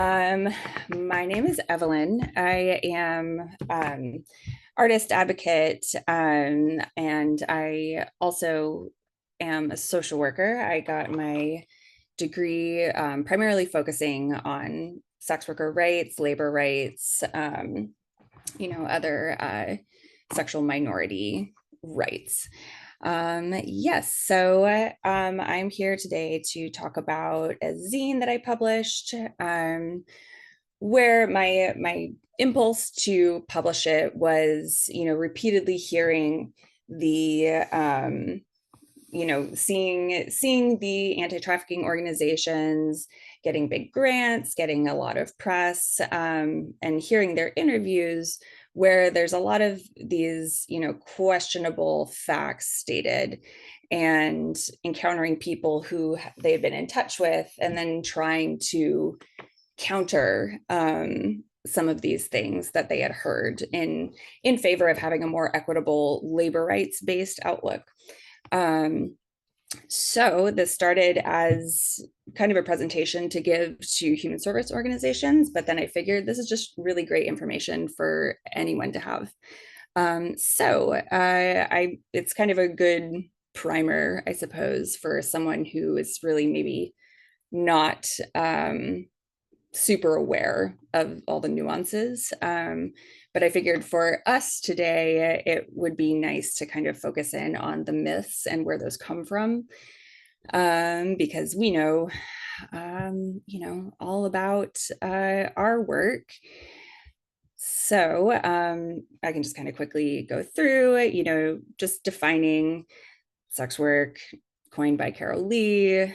Um, my name is Evelyn. I am artist advocate, and I also am a social worker. I got my degree primarily focusing on sex worker rights, labor rights, other sexual minority rights. Yes, so I'm here today to talk about a zine that I published, where my impulse to publish it was, repeatedly hearing the seeing the anti-trafficking organizations getting big grants, getting a lot of press, and hearing their interviews where there's a lot of these, questionable facts stated, and encountering people who they've been in touch with and then trying to counter some of these things that they had heard in favor of having a more equitable labor rights based outlook. Um, so this started as kind of a presentation to give to human service organizations, but then I figured this is just really great information for anyone to have. It's kind of a good primer, I suppose, for someone who is really maybe not super aware of all the nuances. But I figured for us today, it would be nice to kind of focus in on the myths and where those come from, because we know, all about our work. So I can just kind of quickly go through it, just defining sex work, coined by Carol Lee,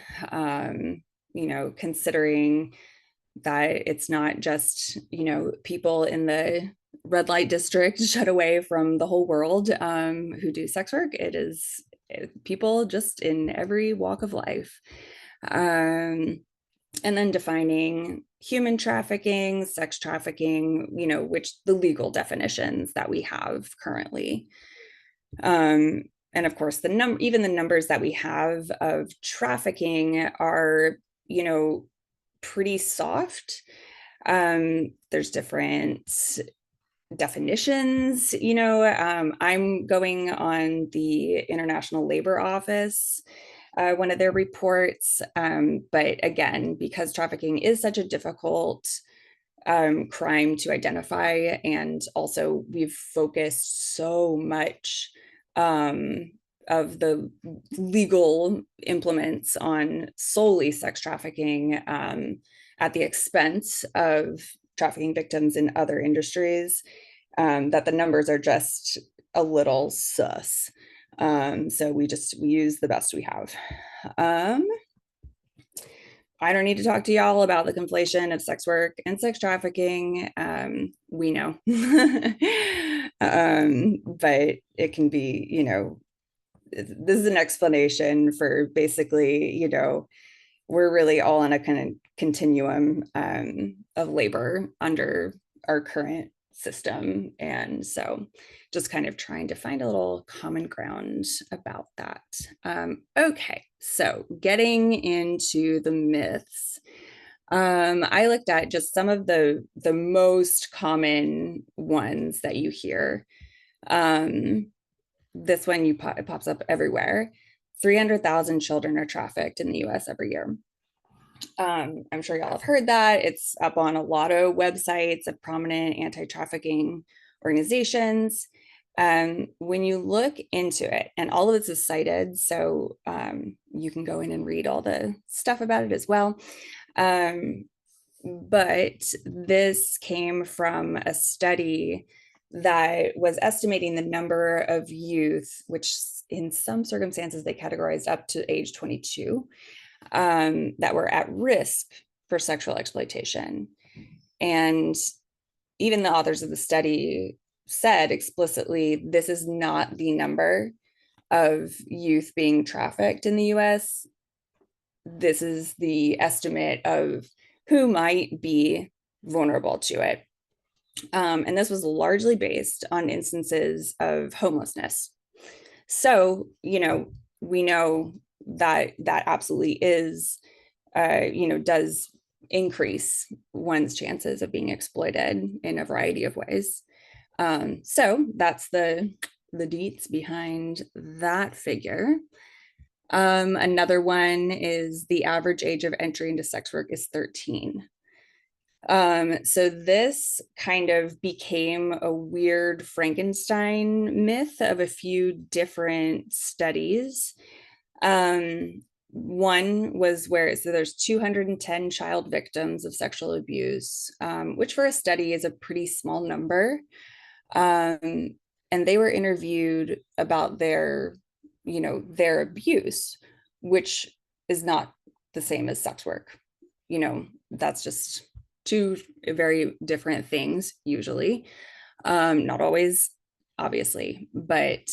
considering that it's not just, people in the red light district shut away from the whole world who do sex work. It is people just in every walk of life. And then defining human trafficking, sex trafficking, which the legal definitions that we have currently. And of course, even the numbers that we have of trafficking are, pretty soft. There's different definitions. I'm going on the International Labor Office, one of their reports. But again, because trafficking is such a difficult crime to identify, and also we've focused so much of the legal implements on solely sex trafficking at the expense of trafficking victims in other industries, that the numbers are just a little sus. So we use the best we have. I don't need to talk to y'all about the conflation of sex work and sex trafficking. We know. But it can be, this is an explanation for basically, we're really all on a kind of continuum of labor under our current system. And so just kind of trying to find a little common ground about that. Okay, so getting into the myths. I looked at just some of the most common ones that you hear. This one it pops up everywhere. 300,000 children are trafficked in the US every year. I'm sure y'all have heard that. It's up on a lot of websites of prominent anti-trafficking organizations. When you look into it, and all of this is cited, so you can go in and read all the stuff about it as well. But this came from a study that was estimating the number of youth, which in some circumstances they categorized up to age 22, that were at risk for sexual exploitation. And even the authors of the study said explicitly, this is not the number of youth being trafficked in the US. This is the estimate of who might be vulnerable to it. And this was largely based on instances of homelessness. So, we know that absolutely is, does increase one's chances of being exploited in a variety of ways. So that's the deets behind that figure. Another one is the average age of entry into sex work is 13. So this kind of became a weird Frankenstein myth of a few different studies. One was where so there's 210 child victims of sexual abuse, which for a study is a pretty small number. And they were interviewed about their abuse, which is not the same as sex work. That's just two very different things usually. Not always, obviously, but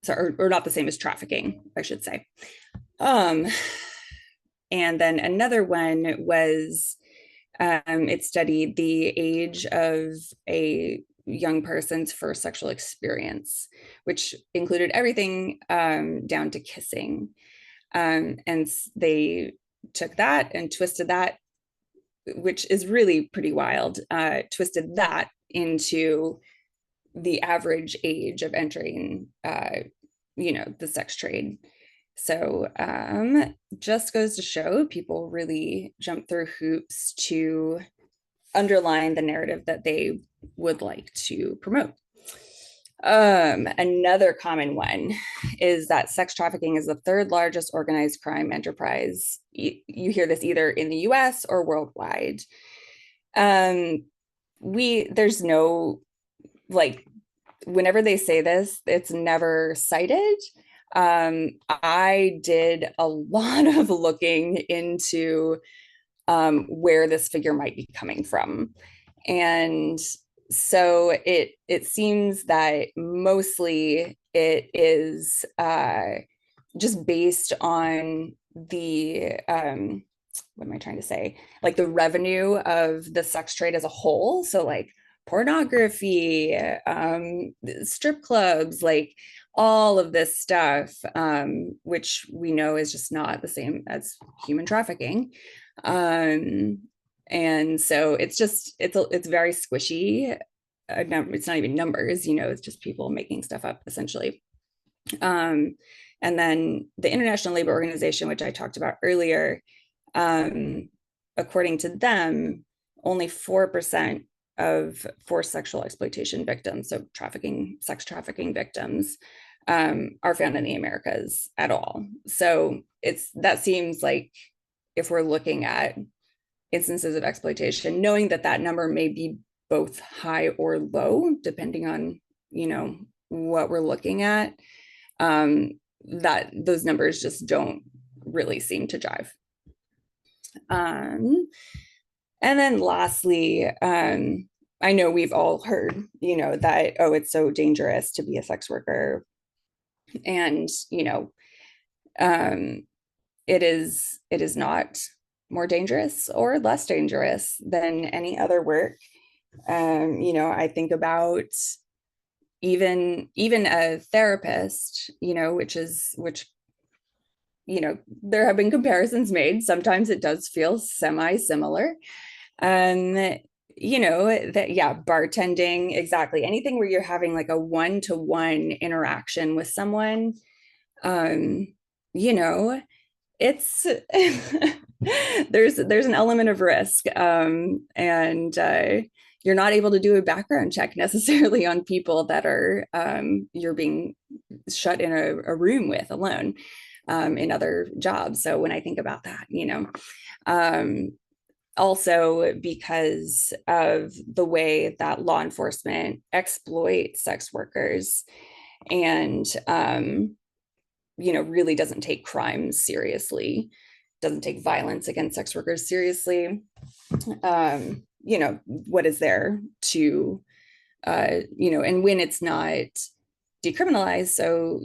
sorry, or not the same as trafficking, I should say. And then another one was it studied the age of a young person's first sexual experience, which included everything down to kissing. And they took that and twisted that, which is really pretty wild, twisted that into the average age of entering, the sex trade. So just goes to show people really jump through hoops to underline the narrative that they would like to promote. Another common one is that sex trafficking is the third largest organized crime enterprise. You hear this either in the US or worldwide. There's no, like, whenever they say this, it's never cited. I did a lot of looking into where this figure might be coming from. And so it seems that mostly it is just based on the what am I trying to say? Like the revenue of the sex trade as a whole. So like pornography, strip clubs, like all of this stuff, which we know is just not the same as human trafficking. And so it's very squishy. It's not even numbers, it's just people making stuff up essentially. And then the International Labor Organization, which I talked about earlier, according to them, only 4% of forced sexual exploitation victims, so sex trafficking victims, are found in the Americas at all. So that seems like, if we're looking at instances of exploitation, knowing that number may be both high or low, depending on, what we're looking at, that those numbers just don't really seem to jive. And then lastly, I know we've all heard, that, oh, it's so dangerous to be a sex worker. And, it is not more dangerous or less dangerous than any other work. I think about even a therapist, which there have been comparisons made. Sometimes it does feel semi-similar. That, bartending, exactly. Anything where you're having like a one-to-one interaction with someone, it's there's an element of risk, and you're not able to do a background check necessarily on people that are you're being shut in a room with alone in other jobs. So when I think about that, also because of the way that law enforcement exploits sex workers and really doesn't take crimes seriously, doesn't take violence against sex workers seriously. What is there to, and when it's not decriminalized, so,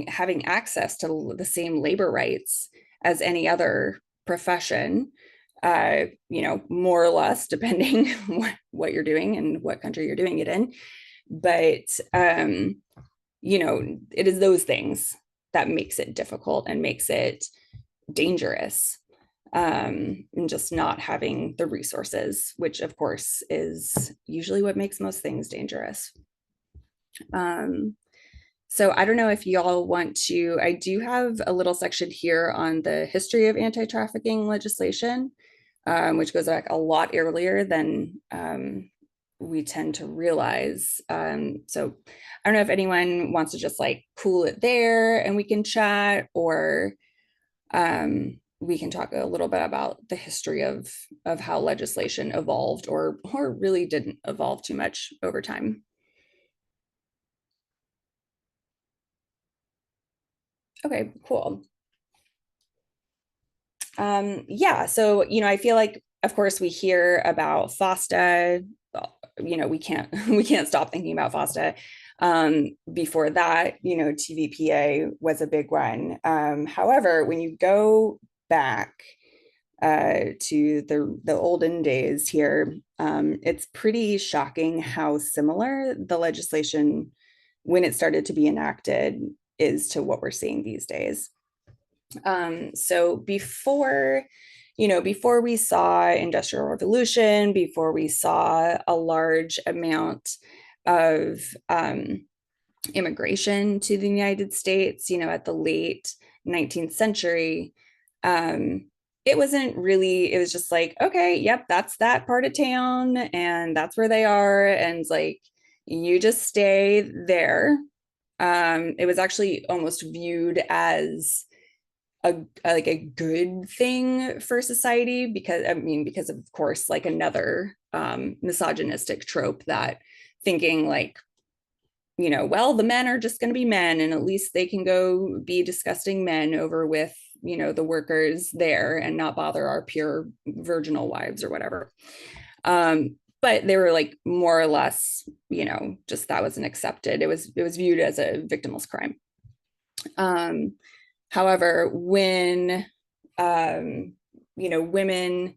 having access to the same labor rights as any other profession, more or less, depending what you're doing and what country you're doing it in. But, it is those things that makes it difficult and makes it dangerous, and just not having the resources, which of course is usually what makes most things dangerous. Um, so I don't know if y'all want to, I do have a little section here on the history of anti-trafficking legislation, which goes back a lot earlier than we tend to realize. So I don't know if anyone wants to just like cool it there and we can chat, or we can talk a little bit about the history of how legislation evolved or really didn't evolve too much over time. Okay, cool. Yeah, so I feel like, of course, we hear about FOSTA. We can't we can't stop thinking about FOSTA. Before that, TVPA was a big one. However, when you go back to the olden days here, it's pretty shocking how similar the legislation when it started to be enacted is to what we're seeing these days. So before we saw industrial revolution, before we saw a large amount of immigration to the United States, at the late 19th century, it wasn't really, it was just like, okay, yep, that's that part of town and that's where they are. And like, you just stay there. It was actually almost viewed as like a good thing for society, because of course, like another misogynistic trope, that thinking like, well, the men are just going to be men and at least they can go be disgusting men over with the workers there and not bother our pure virginal wives or whatever. But they were like more or less, just that wasn't accepted. It was viewed as a victimless crime. However, when women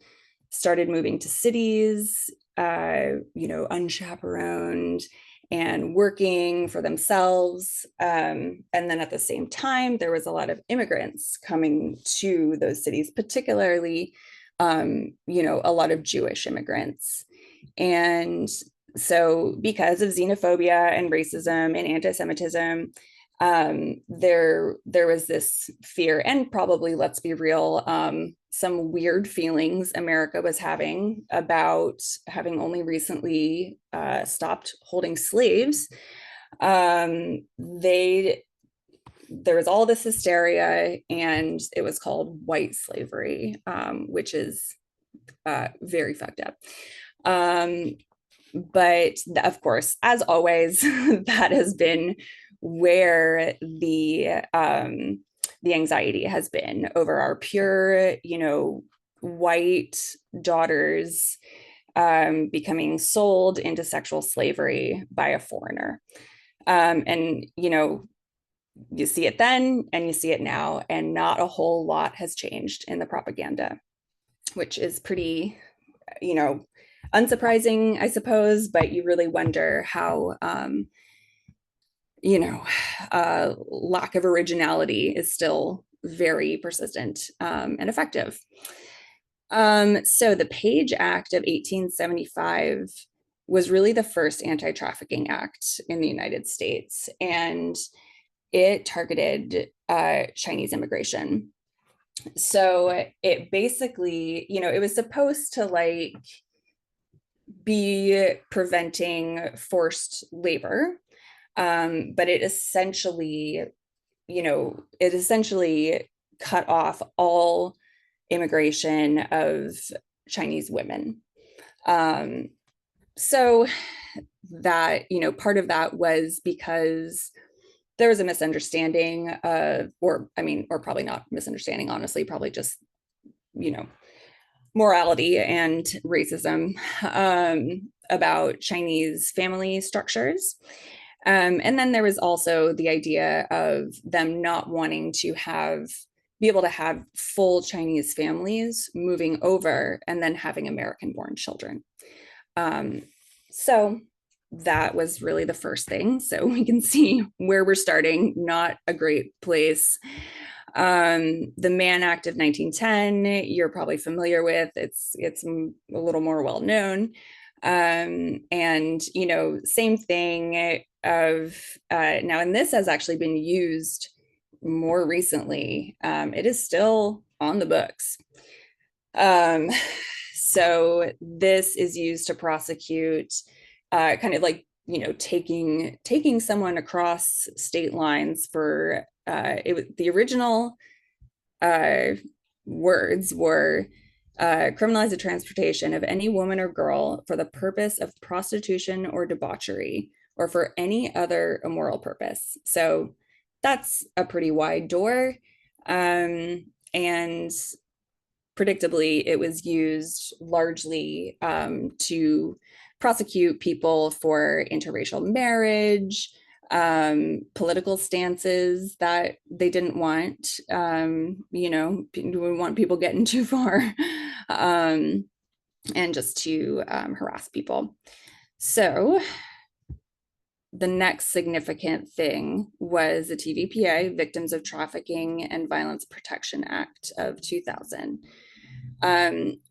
started moving to cities, unchaperoned and working for themselves, and then at the same time, there was a lot of immigrants coming to those cities, particularly, a lot of Jewish immigrants. And so, because of xenophobia and racism and anti-Semitism, there was this fear, and probably, let's be real, some weird feelings America was having about having only recently stopped holding slaves. There was all this hysteria, and it was called white slavery, which is very fucked up. But of course, as always, that has been where the anxiety has been over our pure, white daughters becoming sold into sexual slavery by a foreigner. And you see it then and you see it now, and not a whole lot has changed in the propaganda, which is pretty, unsurprising, I suppose, but you really wonder how, lack of originality is still very persistent and effective. So the Page Act of 1875 was really the first anti-trafficking act in the United States, and it targeted Chinese immigration. So it basically, it was supposed to like be preventing forced labor, but it essentially cut off all immigration of Chinese women. So that, part of that was because there was a misunderstanding or probably not misunderstanding, honestly, probably just, morality and racism about Chinese family structures. And then there was also the idea of them not wanting to be able to have full Chinese families moving over and then having American born children. So that was really the first thing. So we can see where we're starting, not a great place. The Mann Act of 1910, you're probably familiar with. It's a little more well known. And same thing of now, and this has actually been used more recently. It is still on the books. Um, so this is used to prosecute kind of like taking someone across state lines for the original uh, words were criminalize the transportation of any woman or girl for the purpose of prostitution or debauchery or for any other immoral purpose. So that's a pretty wide door. And predictably, it was used largely to prosecute people for interracial marriage, political stances that they didn't want. We want people getting too far, and just to harass people. So the next significant thing was the TVPA, Victims of Trafficking and Violence Protection Act of 2000.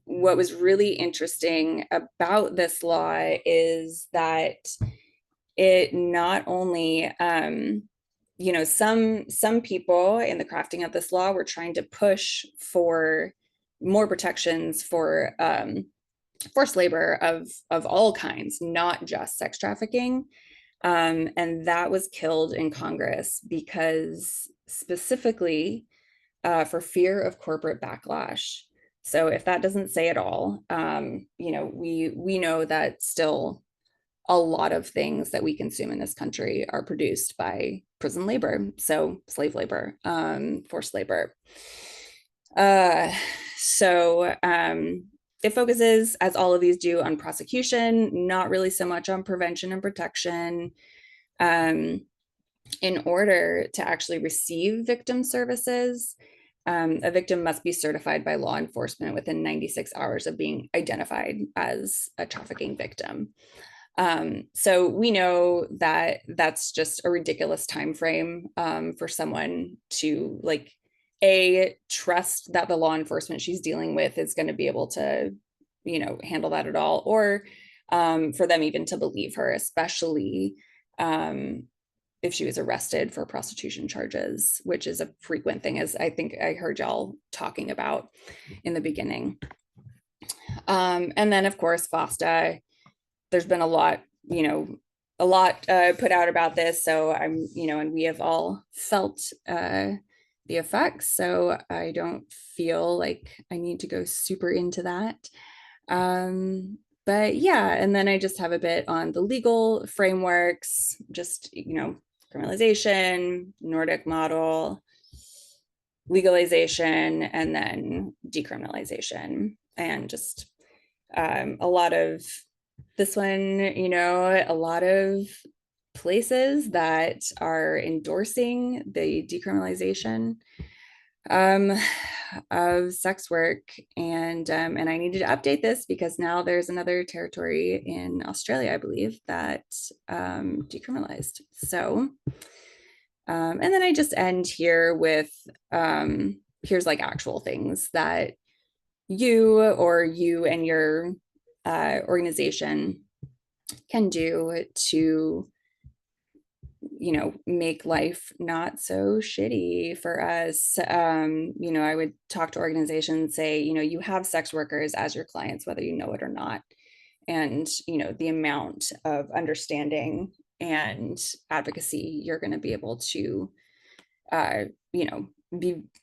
What was really interesting about this law is that it not only, some people in the crafting of this law were trying to push for more protections for forced labor of all kinds, not just sex trafficking. And that was killed in Congress because specifically for fear of corporate backlash. So if that doesn't say it all, we know that still a lot of things that we consume in this country are produced by prison labor, so slave labor, forced labor. So it focuses, as all of these do, on prosecution, not really so much on prevention and protection. In order to actually receive victim services, a victim must be certified by law enforcement within 96 hours of being identified as a trafficking victim. So we know that that's just a ridiculous time frame for someone to trust that the law enforcement she's dealing with is going to be able to, handle that at all, or for them even to believe her, especially if she was arrested for prostitution charges, which is a frequent thing, as I think I heard y'all talking about in the beginning. And then, of course, FOSTA, there's been a lot put out about this. So and we have all felt the effects. So I don't feel like I need to go super into that. But yeah, and then I just have a bit on the legal frameworks, just, criminalization, Nordic model, legalization, and then decriminalization. And just a lot of this one, a lot of places that are endorsing the decriminalization of sex work, and I needed to update this because now there's another territory in Australia, I believe, that decriminalized. So, and then I just end here with here's like actual things that you and your organization can do to make life not so shitty for us. I would talk to organizations, say, you have sex workers as your clients, whether you know it or not. And, the amount of understanding and advocacy you're going to be able to,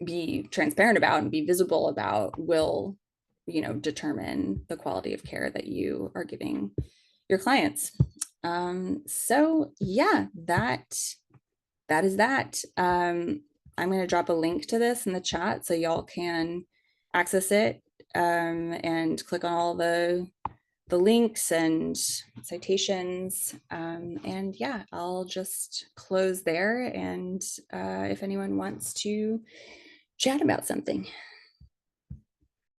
be transparent about and be visible about will, determine the quality of care that you are giving your clients. So yeah, that is that. I'm going to drop a link to this in the chat so y'all can access it and click on all the links and citations. And yeah, I'll just close there. And if anyone wants to chat about something.